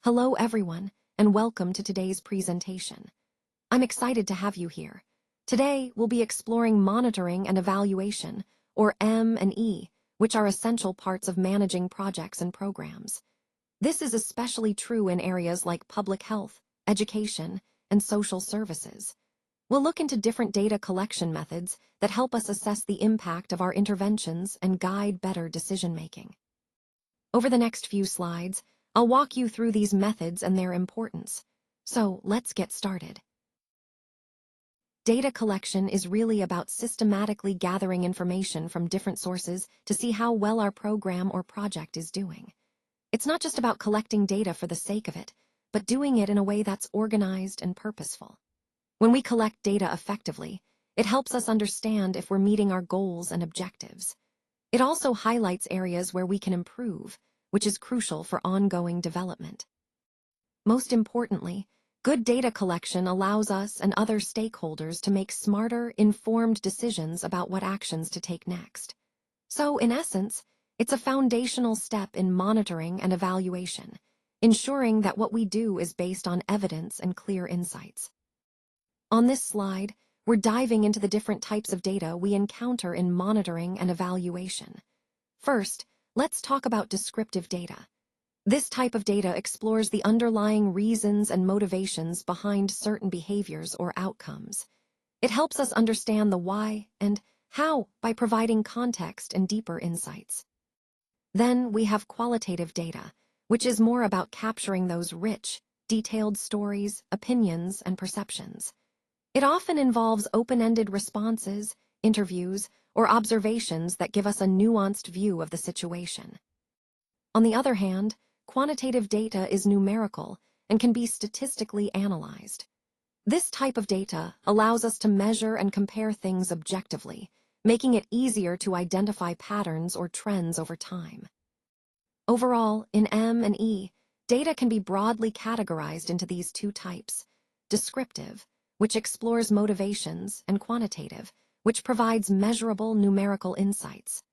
Hello everyone, and welcome to today's presentation. I'm excited to have you here. Today, we'll be exploring monitoring and evaluation, or M&E, which are essential parts of managing projects and programs. This is especially true in areas like public health, education, and social services. We'll look into different data collection methods that help us assess the impact of our interventions and guide better decision-making. Over the next few slides, I'll walk you through these methods and their importance. So let's get started. Data collection is really about systematically gathering information from different sources to see how well our program or project is doing. It's not just about collecting data for the sake of it, but doing it in a way that's organized and purposeful. When we collect data effectively, it helps us understand if we're meeting our goals and objectives. It also highlights areas where we can improve, which is crucial for ongoing development. Most importantly, good data collection allows us and other stakeholders to make smarter, informed decisions about what actions to take next. So, in essence, it's a foundational step in monitoring and evaluation, ensuring that what we do is based on evidence and clear insights. On this slide, we're diving into the different types of data we encounter in monitoring and evaluation. First, let's talk about descriptive data. This type of data explores the underlying reasons and motivations behind certain behaviors or outcomes. It helps us understand the why and how by providing context and deeper insights. Then we have qualitative data, which is more about capturing those rich, detailed stories, opinions, and perceptions. It often involves open-ended responses, interviews, or observations that give us a nuanced view of the situation. On the other hand, quantitative data is numerical and can be statistically analyzed. This type of data allows us to measure and compare things objectively, making it easier to identify patterns or trends over time. Overall, in M&E, data can be broadly categorized into these two types: descriptive, which explores motivations, and quantitative, which provides measurable numerical insights.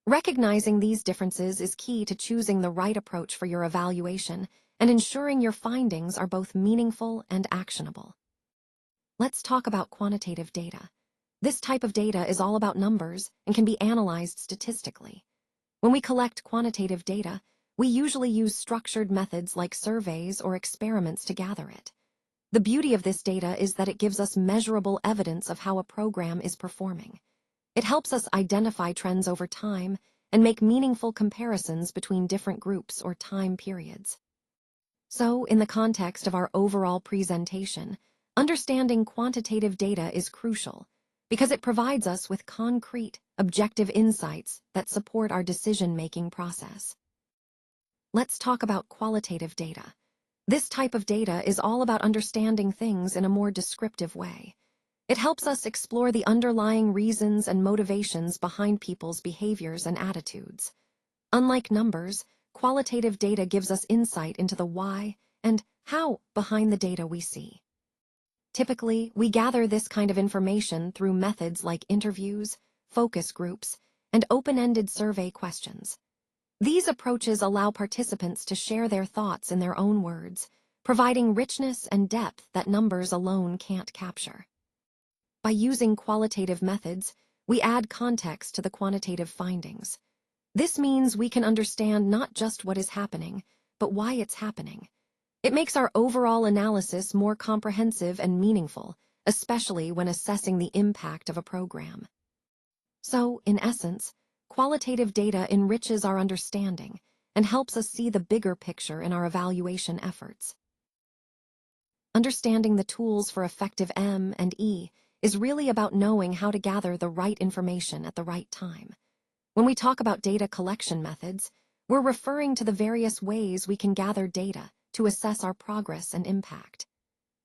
Recognizing these differences is key to choosing the right approach for your evaluation and ensuring your findings are both meaningful and actionable. Let's talk about quantitative data. This type of data is all about numbers and can be analyzed statistically. When we collect quantitative data, we usually use structured methods like surveys or experiments to gather it. The beauty of this data is that it gives us measurable evidence of how a program is performing. It helps us identify trends over time and make meaningful comparisons between different groups or time periods. So, in the context of our overall presentation, understanding quantitative data is crucial because it provides us with concrete, objective insights that support our decision-making process. Let's talk about qualitative data. This type of data is all about understanding things in a more descriptive way. It helps us explore the underlying reasons and motivations behind people's behaviors and attitudes. Unlike numbers, qualitative data gives us insight into the why and how behind the data we see. Typically, we gather this kind of information through methods like interviews, focus groups, and open-ended survey questions. These approaches allow participants to share their thoughts in their own words, providing richness and depth that numbers alone can't capture. By using qualitative methods, we add context to the quantitative findings. This means we can understand not just what is happening, but why it's happening. It makes our overall analysis more comprehensive and meaningful, especially when assessing the impact of a program. So, in essence, qualitative data enriches our understanding and helps us see the bigger picture in our evaluation efforts. Understanding the tools for effective M&E is really about knowing how to gather the right information at the right time. When we talk about data collection methods, we're referring to the various ways we can gather data to assess our progress and impact.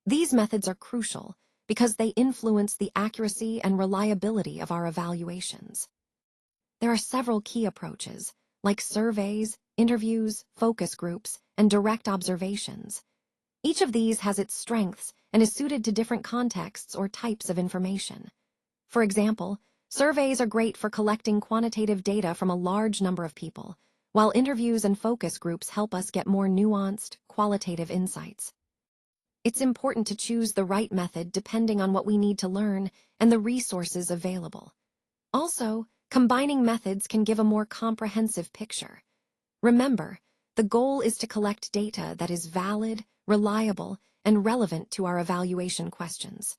These methods are crucial because they influence the accuracy and reliability of our evaluations. There are several key approaches, like surveys, interviews, focus groups, and direct observations. Each of these has its strengths and is suited to different contexts or types of information. For example, surveys are great for collecting quantitative data from a large number of people, while interviews and focus groups help us get more nuanced, qualitative insights. It's important to choose the right method depending on what we need to learn and the resources available. Also, combining methods can give a more comprehensive picture. Remember, the goal is to collect data that is valid, reliable, and relevant to our evaluation questions.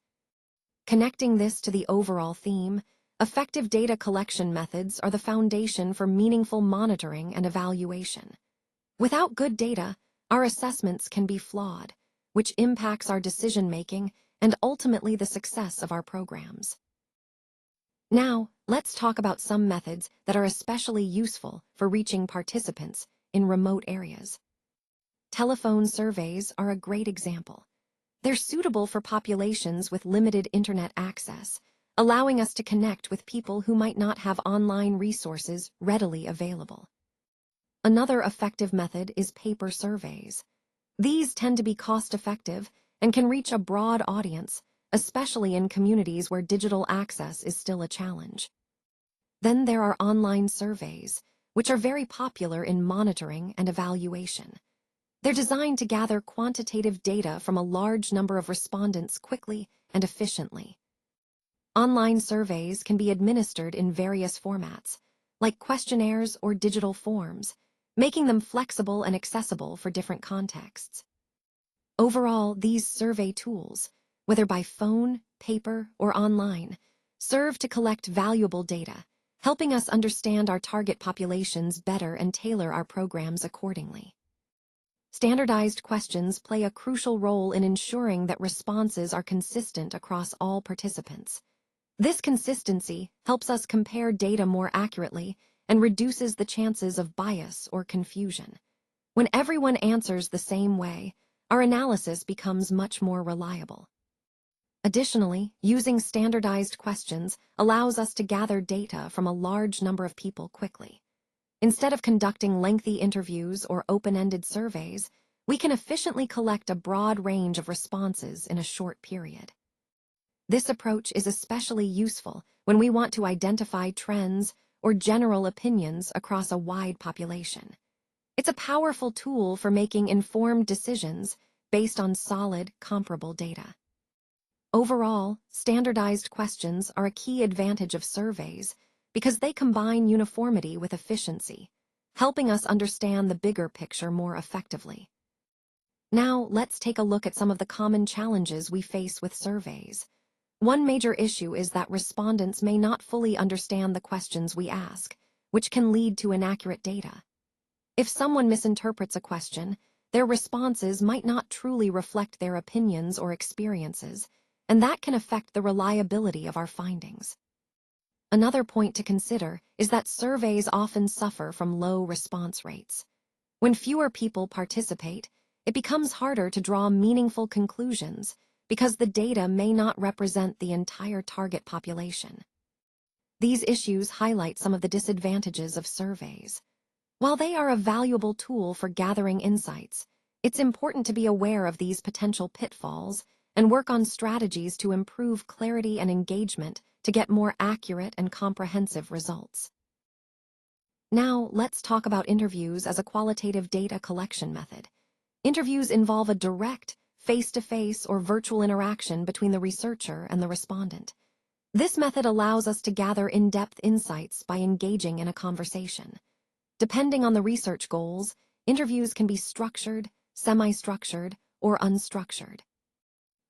Connecting this to the overall theme, effective data collection methods are the foundation for meaningful monitoring and evaluation. Without good data, our assessments can be flawed, which impacts our decision-making and ultimately the success of our programs. Now, let's talk about some methods that are especially useful for reaching participants in remote areas. Telephone surveys are a great example. They're suitable for populations with limited internet access, allowing us to connect with people who might not have online resources readily available. Another effective method is paper surveys. These tend to be cost-effective and can reach a broad audience, especially in communities where digital access is still a challenge. Then there are online surveys, which are very popular in monitoring and evaluation. They're designed to gather quantitative data from a large number of respondents quickly and efficiently. Online surveys can be administered in various formats, like questionnaires or digital forms, making them flexible and accessible for different contexts. Overall, these survey tools, whether by phone, paper, or online, serve to collect valuable data, helping us understand our target populations better and tailor our programs accordingly. Standardized questions play a crucial role in ensuring that responses are consistent across all participants. This consistency helps us compare data more accurately and reduces the chances of bias or confusion. When everyone answers the same way, our analysis becomes much more reliable. Additionally, using standardized questions allows us to gather data from a large number of people quickly. Instead of conducting lengthy interviews or open-ended surveys, we can efficiently collect a broad range of responses in a short period. This approach is especially useful when we want to identify trends or general opinions across a wide population. It's a powerful tool for making informed decisions based on solid, comparable data. Overall, standardized questions are a key advantage of surveys because they combine uniformity with efficiency, helping us understand the bigger picture more effectively. Now, let's take a look at some of the common challenges we face with surveys. One major issue is that respondents may not fully understand the questions we ask, which can lead to inaccurate data. If someone misinterprets a question, their responses might not truly reflect their opinions or experiences, and that can affect the reliability of our findings. Another point to consider is that surveys often suffer from low response rates. When fewer people participate, it becomes harder to draw meaningful conclusions because the data may not represent the entire target population. These issues highlight some of the disadvantages of surveys. While they are a valuable tool for gathering insights, it's important to be aware of these potential pitfalls and work on strategies to improve clarity and engagement to get more accurate and comprehensive results. Now, let's talk about interviews as a qualitative data collection method. Interviews involve a direct, face-to-face or virtual interaction between the researcher and the respondent. This method allows us to gather in-depth insights by engaging in a conversation. Depending on the research goals, interviews can be structured, semi-structured, or unstructured.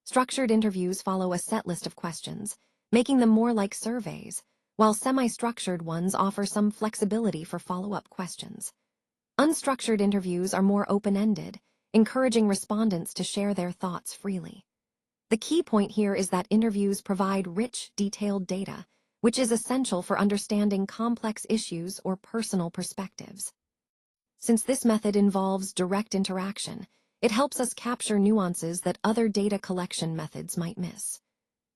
Structured interviews follow a set list of questions, making them more like surveys, while semi-structured ones offer some flexibility for follow-up questions. Unstructured interviews are more open-ended, encouraging respondents to share their thoughts freely. The key point here is that interviews provide rich, detailed data, which is essential for understanding complex issues or personal perspectives. Since this method involves direct interaction, it helps us capture nuances that other data collection methods might miss.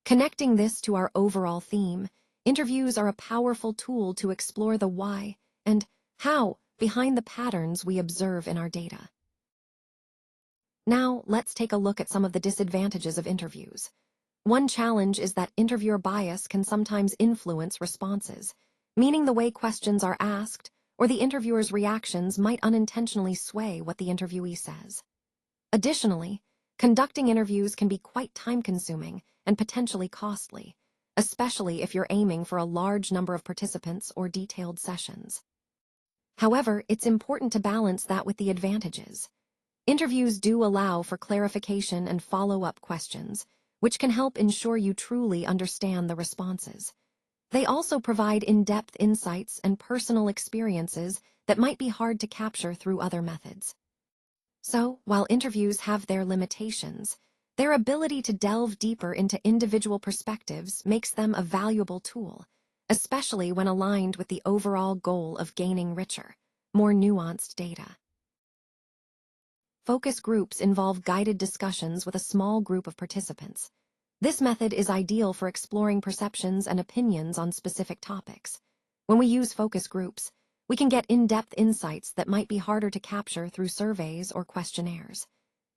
Connecting this to our overall theme, interviews are a powerful tool to explore the why and how behind the patterns we observe in our data. Now, let's take a look at some of the disadvantages of interviews. One challenge is that interviewer bias can sometimes influence responses, meaning the way questions are asked or the interviewer's reactions might unintentionally sway what the interviewee says. Additionally, conducting interviews can be quite time-consuming and potentially costly, especially if you're aiming for a large number of participants or detailed sessions. However, it's important to balance that with the advantages. Interviews do allow for clarification and follow-up questions, which can help ensure you truly understand the responses. They also provide in-depth insights and personal experiences that might be hard to capture through other methods. So, while interviews have their limitations, their ability to delve deeper into individual perspectives makes them a valuable tool, especially when aligned with the overall goal of gaining richer, more nuanced data. Focus groups involve guided discussions with a small group of participants. This method is ideal for exploring perceptions and opinions on specific topics. When we use focus groups, we can get in-depth insights that might be harder to capture through surveys or questionnaires.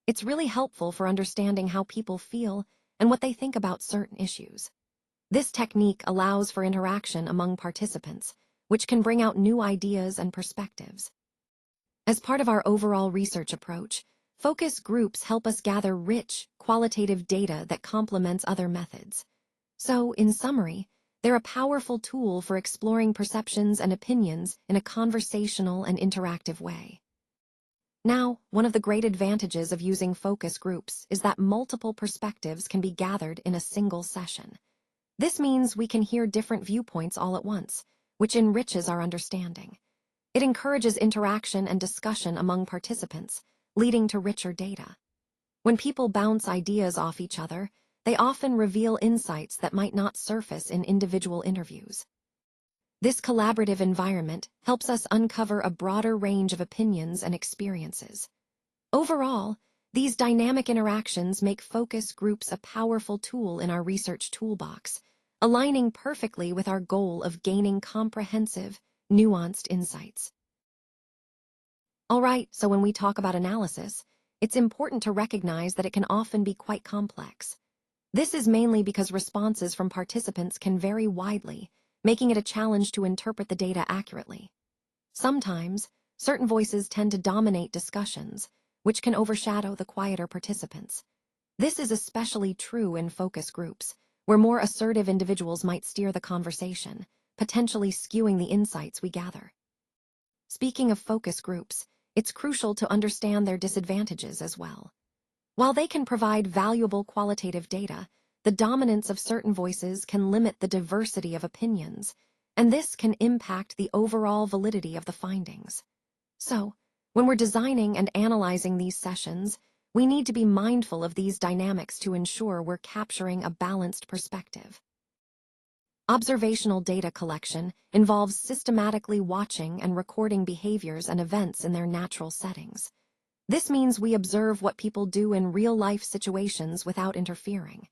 It's really helpful for understanding how people feel and what they think about certain issues. This technique allows for interaction among participants, which can bring out new ideas and perspectives. As part of our overall research approach, focus groups help us gather rich, qualitative data that complements other methods. So, in summary, they're a powerful tool for exploring perceptions and opinions in a conversational and interactive way. Now, one of the great advantages of using focus groups is that multiple perspectives can be gathered in a single session. This means we can hear different viewpoints all at once, which enriches our understanding. It encourages interaction and discussion among participants, leading to richer data. When people bounce ideas off each other, they often reveal insights that might not surface in individual interviews. This collaborative environment helps us uncover a broader range of opinions and experiences. Overall, these dynamic interactions make focus groups a powerful tool in our research toolbox, aligning perfectly with our goal of gaining comprehensive, nuanced insights. Alright, so when we talk about analysis, it's important to recognize that it can often be quite complex. This is mainly because responses from participants can vary widely, making it a challenge to interpret the data accurately. Sometimes, certain voices tend to dominate discussions, which can overshadow the quieter participants. This is especially true in focus groups, where more assertive individuals might steer the conversation, potentially skewing the insights we gather. Speaking of focus groups, it's crucial to understand their disadvantages as well. While they can provide valuable qualitative data, the dominance of certain voices can limit the diversity of opinions, and this can impact the overall validity of the findings. So, when we're designing and analyzing these sessions, we need to be mindful of these dynamics to ensure we're capturing a balanced perspective. Observational data collection involves systematically watching and recording behaviors and events in their natural settings. This means we observe what people do in real-life situations without interfering.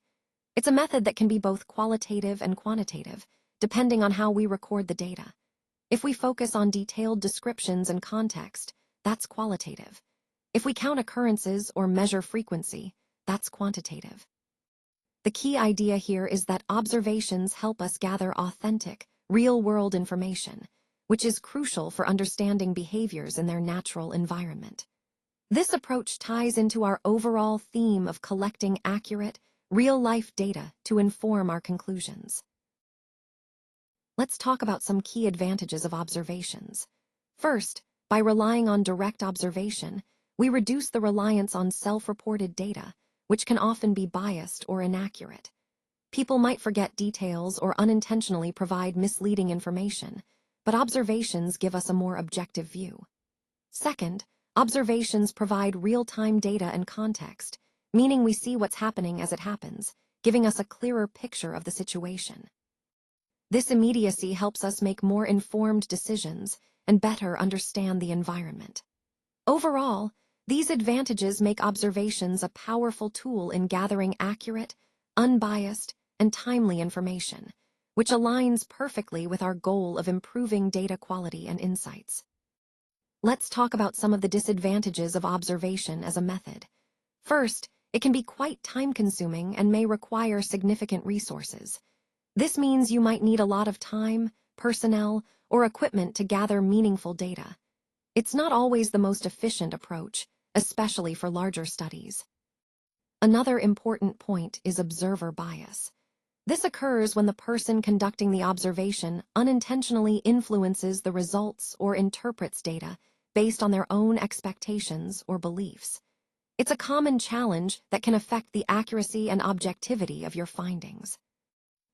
It's a method that can be both qualitative and quantitative, depending on how we record the data. If we focus on detailed descriptions and context, that's qualitative. If we count occurrences or measure frequency, that's quantitative. The key idea here is that observations help us gather authentic, real-world information, which is crucial for understanding behaviors in their natural environment. This approach ties into our overall theme of collecting accurate, real-life data to inform our conclusions. Let's talk about some key advantages of observations. First, by relying on direct observation, we reduce the reliance on self-reported data, which can often be biased or inaccurate. People might forget details or unintentionally provide misleading information, but observations give us a more objective view. Second, observations provide real-time data and context, meaning we see what's happening as it happens, giving us a clearer picture of the situation. This immediacy helps us make more informed decisions and better understand the environment. Overall, these advantages make observations a powerful tool in gathering accurate, unbiased, and timely information, which aligns perfectly with our goal of improving data quality and insights. Let's talk about some of the disadvantages of observation as a method. First, it can be quite time-consuming and may require significant resources. This means you might need a lot of time, personnel, or equipment to gather meaningful data. It's not always the most efficient approach, especially for larger studies. Another important point is observer bias. This occurs when the person conducting the observation unintentionally influences the results or interprets data based on their own expectations or beliefs. It's a common challenge that can affect the accuracy and objectivity of your findings.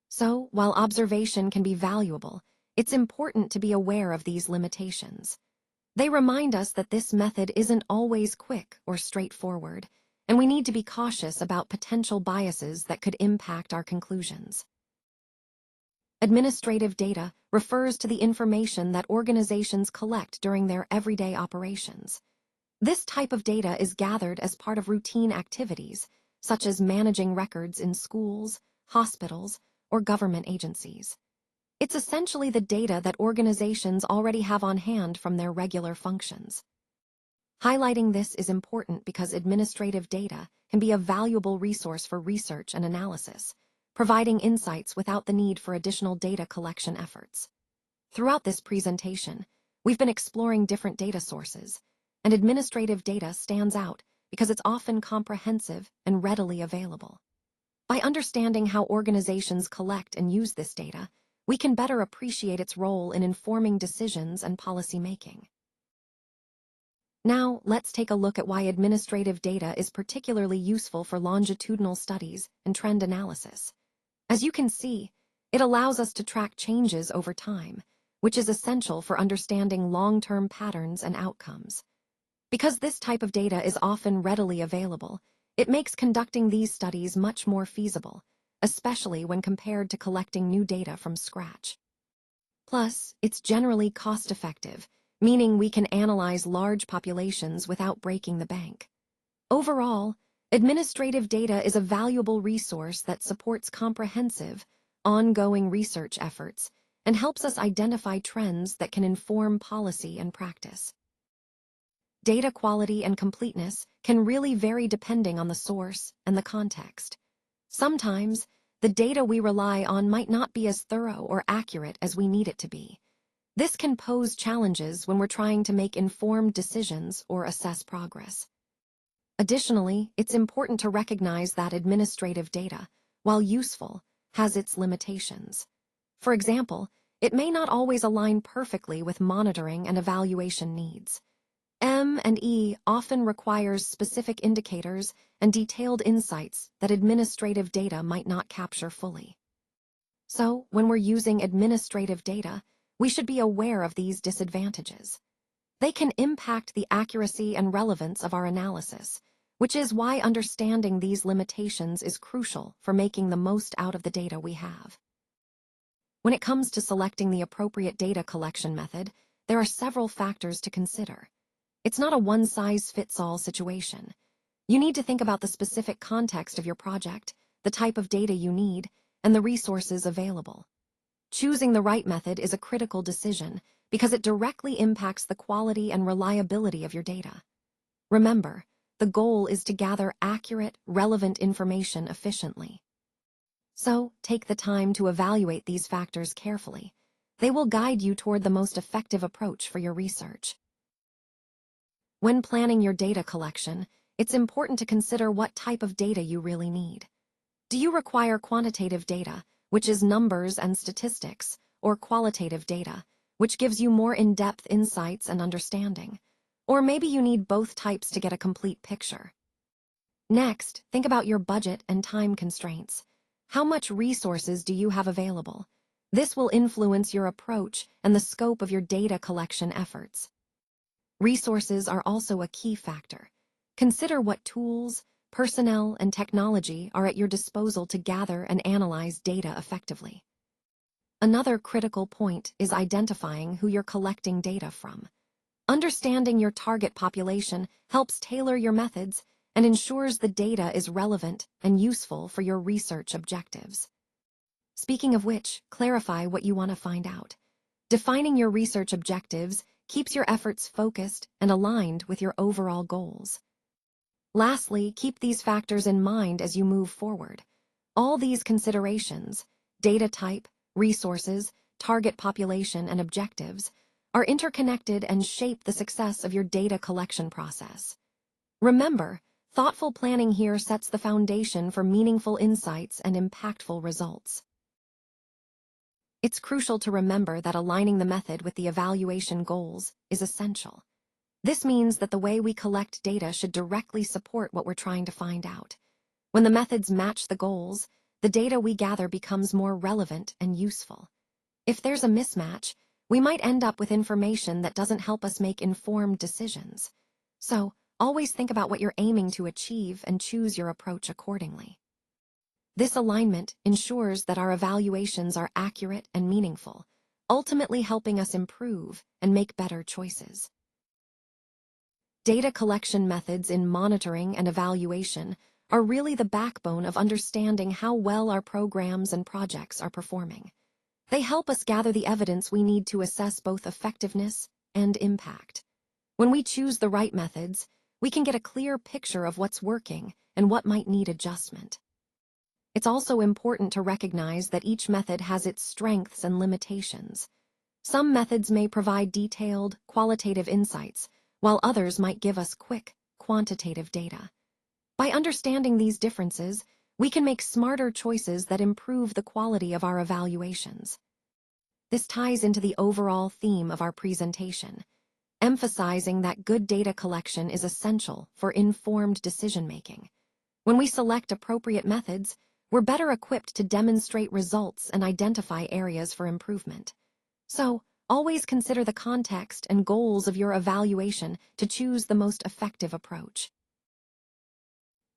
So, while observation can be valuable, it's important to be aware of these limitations. They remind us that this method isn't always quick or straightforward, and we need to be cautious about potential biases that could impact our conclusions. Administrative data refers to the information that organizations collect during their everyday operations. This type of data is gathered as part of routine activities, such as managing records in schools, hospitals, or government agencies. It's essentially the data that organizations already have on hand from their regular functions. Highlighting this is important because administrative data can be a valuable resource for research and analysis, providing insights without the need for additional data collection efforts. Throughout this presentation, we've been exploring different data sources, and administrative data stands out because it's often comprehensive and readily available. By understanding how organizations collect and use this data, we can better appreciate its role in informing decisions and policymaking. Now, let's take a look at why administrative data is particularly useful for longitudinal studies and trend analysis. As you can see, it allows us to track changes over time, which is essential for understanding long-term patterns and outcomes. Because this type of data is often readily available, it makes conducting these studies much more feasible, especially when compared to collecting new data from scratch. Plus, it's generally cost-effective, meaning we can analyze large populations without breaking the bank. Overall, administrative data is a valuable resource that supports comprehensive, ongoing research efforts and helps us identify trends that can inform policy and practice. Data quality and completeness can really vary depending on the source and the context. Sometimes, the data we rely on might not be as thorough or accurate as we need it to be. This can pose challenges when we're trying to make informed decisions or assess progress. Additionally, it's important to recognize that administrative data, while useful, has its limitations. For example, it may not always align perfectly with monitoring and evaluation needs. M&E often requires specific indicators and detailed insights that administrative data might not capture fully. So, when we're using administrative data, we should be aware of these disadvantages. They can impact the accuracy and relevance of our analysis, which is why understanding these limitations is crucial for making the most out of the data we have. When it comes to selecting the appropriate data collection method, there are several factors to consider. It's not a one-size-fits-all situation. You need to think about the specific context of your project, the type of data you need, and the resources available. Choosing the right method is a critical decision because it directly impacts the quality and reliability of your data. Remember, the goal is to gather accurate, relevant information efficiently. So, take the time to evaluate these factors carefully. They will guide you toward the most effective approach for your research. When planning your data collection, it's important to consider what type of data you really need. Do you require quantitative data, which is numbers and statistics, or qualitative data, which gives you more in-depth insights and understanding? Or maybe you need both types to get a complete picture. Next, think about your budget and time constraints. How much resources do you have available? This will influence your approach and the scope of your data collection efforts. Resources are also a key factor. Consider what tools, personnel, and technology are at your disposal to gather and analyze data effectively. Another critical point is identifying who you're collecting data from. Understanding your target population helps tailor your methods and ensures the data is relevant and useful for your research objectives. Speaking of which, clarify what you want to find out. Defining your research objectives keeps your efforts focused and aligned with your overall goals. Lastly, keep these factors in mind as you move forward. All these considerations, data type, resources, target population, and objectives, are interconnected and shape the success of your data collection process. Remember, thoughtful planning here sets the foundation for meaningful insights and impactful results. It's crucial to remember that aligning the method with the evaluation goals is essential. This means that the way we collect data should directly support what we're trying to find out. When the methods match the goals, the data we gather becomes more relevant and useful. If there's a mismatch, we might end up with information that doesn't help us make informed decisions. So, always think about what you're aiming to achieve and choose your approach accordingly. This alignment ensures that our evaluations are accurate and meaningful, ultimately helping us improve and make better choices. Data collection methods in monitoring and evaluation are really the backbone of understanding how well our programs and projects are performing. They help us gather the evidence we need to assess both effectiveness and impact. When we choose the right methods, we can get a clear picture of what's working and what might need adjustment. It's also important to recognize that each method has its strengths and limitations. Some methods may provide detailed, qualitative insights, while others might give us quick, quantitative data. By understanding these differences, we can make smarter choices that improve the quality of our evaluations. This ties into the overall theme of our presentation, emphasizing that good data collection is essential for informed decision-making. When we select appropriate methods, we're better equipped to demonstrate results and identify areas for improvement. So, always consider the context and goals of your evaluation to choose the most effective approach.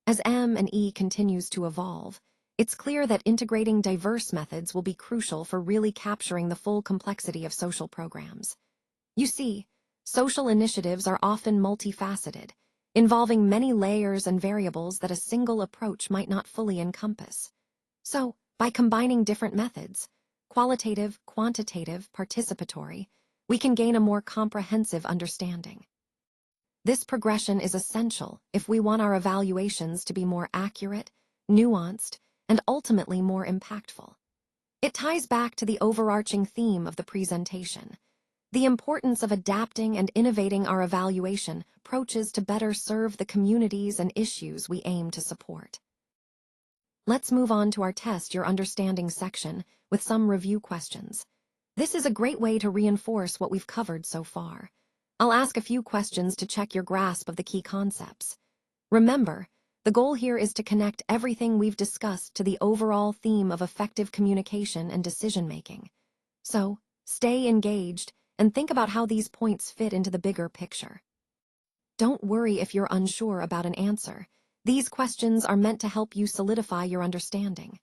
As M&E continues to evolve, it's clear that integrating diverse methods will be crucial for really capturing the full complexity of social programs. You see, social initiatives are often multifaceted, involving many layers and variables that a single approach might not fully encompass. So, by combining different methods, qualitative, quantitative, participatory, we can gain a more comprehensive understanding. This progression is essential if we want our evaluations to be more accurate, nuanced, and ultimately more impactful. It ties back to the overarching theme of the presentation, the importance of adapting and innovating our evaluation approaches to better serve the communities and issues we aim to support. Let's move on to our Test Your Understanding section with some review questions. This is a great way to reinforce what we've covered so far. I'll ask a few questions to check your grasp of the key concepts. Remember, the goal here is to connect everything we've discussed to the overall theme of effective communication and decision-making. So, stay engaged and think about how these points fit into the bigger picture. Don't worry if you're unsure about an answer. These questions are meant to help you solidify your understanding.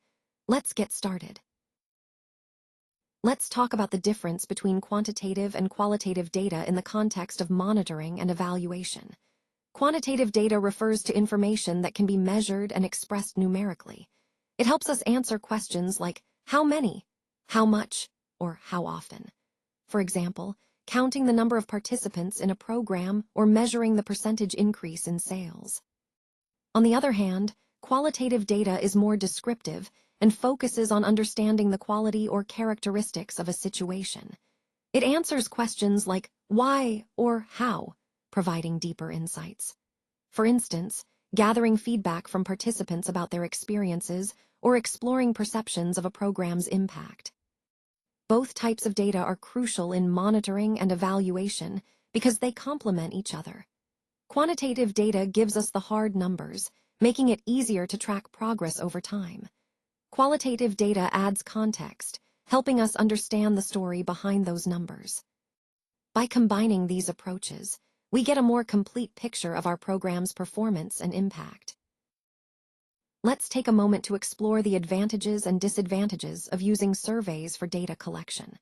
Let's get started. Let's talk about the difference between quantitative and qualitative data in the context of monitoring and evaluation. Quantitative data refers to information that can be measured and expressed numerically. It helps us answer questions like how many, how much, or how often. For example, counting the number of participants in a program or measuring the percentage increase in sales. On the other hand, qualitative data is more descriptive and focuses on understanding the quality or characteristics of a situation. It answers questions like why or how, providing deeper insights. For instance, gathering feedback from participants about their experiences or exploring perceptions of a program's impact. Both types of data are crucial in monitoring and evaluation because they complement each other. Quantitative data gives us the hard numbers, making it easier to track progress over time. Qualitative data adds context, helping us understand the story behind those numbers. By combining these approaches, we get a more complete picture of our program's performance and impact. Let's take a moment to explore the advantages and disadvantages of using surveys for data collection.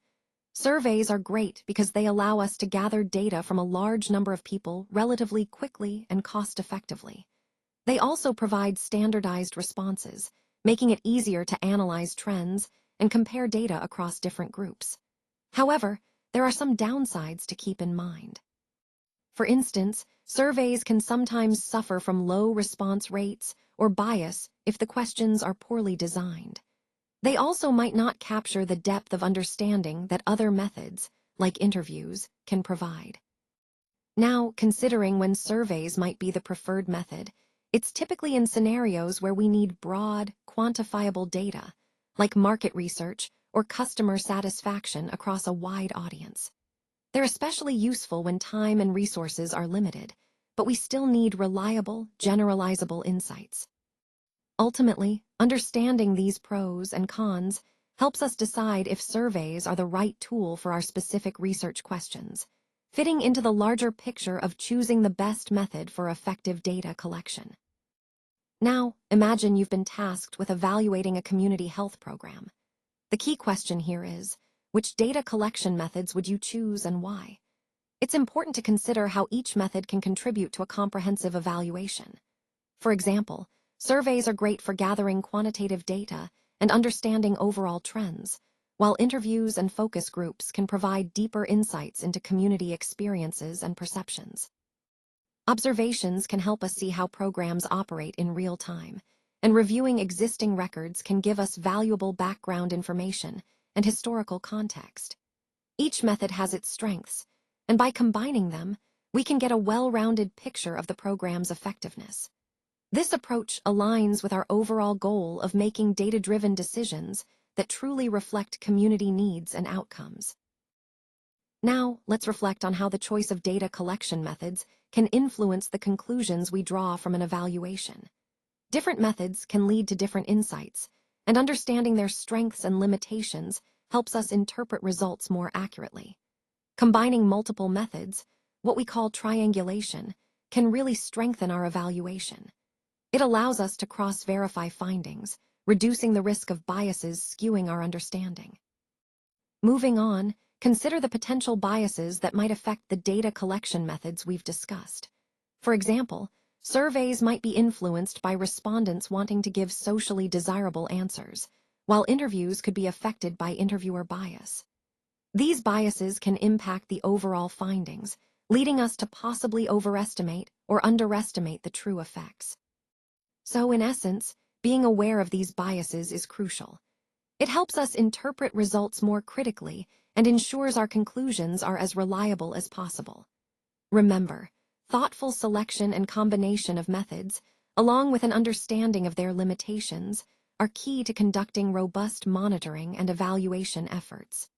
Surveys are great because they allow us to gather data from a large number of people relatively quickly and cost-effectively. They also provide standardized responses, making it easier to analyze trends and compare data across different groups. However, there are some downsides to keep in mind. For instance, surveys can sometimes suffer from low response rates or bias if the questions are poorly designed. They also might not capture the depth of understanding that other methods, like interviews, can provide. Now, considering when surveys might be the preferred method, it's typically in scenarios where we need broad, quantifiable data, like market research or customer satisfaction across a wide audience. They're especially useful when time and resources are limited, but we still need reliable, generalizable insights. Ultimately, understanding these pros and cons helps us decide if surveys are the right tool for our specific research questions, fitting into the larger picture of choosing the best method for effective data collection. Now, imagine you've been tasked with evaluating a community health program. The key question here is, which data collection methods would you choose and why? It's important to consider how each method can contribute to a comprehensive evaluation. For example, surveys are great for gathering quantitative data and understanding overall trends, while interviews and focus groups can provide deeper insights into community experiences and perceptions. Observations can help us see how programs operate in real time, and reviewing existing records can give us valuable background information and historical context. Each method has its strengths, and by combining them, we can get a well-rounded picture of the program's effectiveness. This approach aligns with our overall goal of making data-driven decisions that truly reflect community needs and outcomes. Now, let's reflect on how the choice of data collection methods can influence the conclusions we draw from an evaluation. Different methods can lead to different insights, and understanding their strengths and limitations helps us interpret results more accurately. Combining multiple methods, what we call triangulation, can really strengthen our evaluation. It allows us to cross-verify findings, reducing the risk of biases skewing our understanding. Moving on, consider the potential biases that might affect the data collection methods we've discussed. For example, surveys might be influenced by respondents wanting to give socially desirable answers, while interviews could be affected by interviewer bias. These biases can impact the overall findings, leading us to possibly overestimate or underestimate the true effects. So, in essence, being aware of these biases is crucial. It helps us interpret results more critically and ensures our conclusions are as reliable as possible. Remember, thoughtful selection and combination of methods, along with an understanding of their limitations, are key to conducting robust monitoring and evaluation efforts.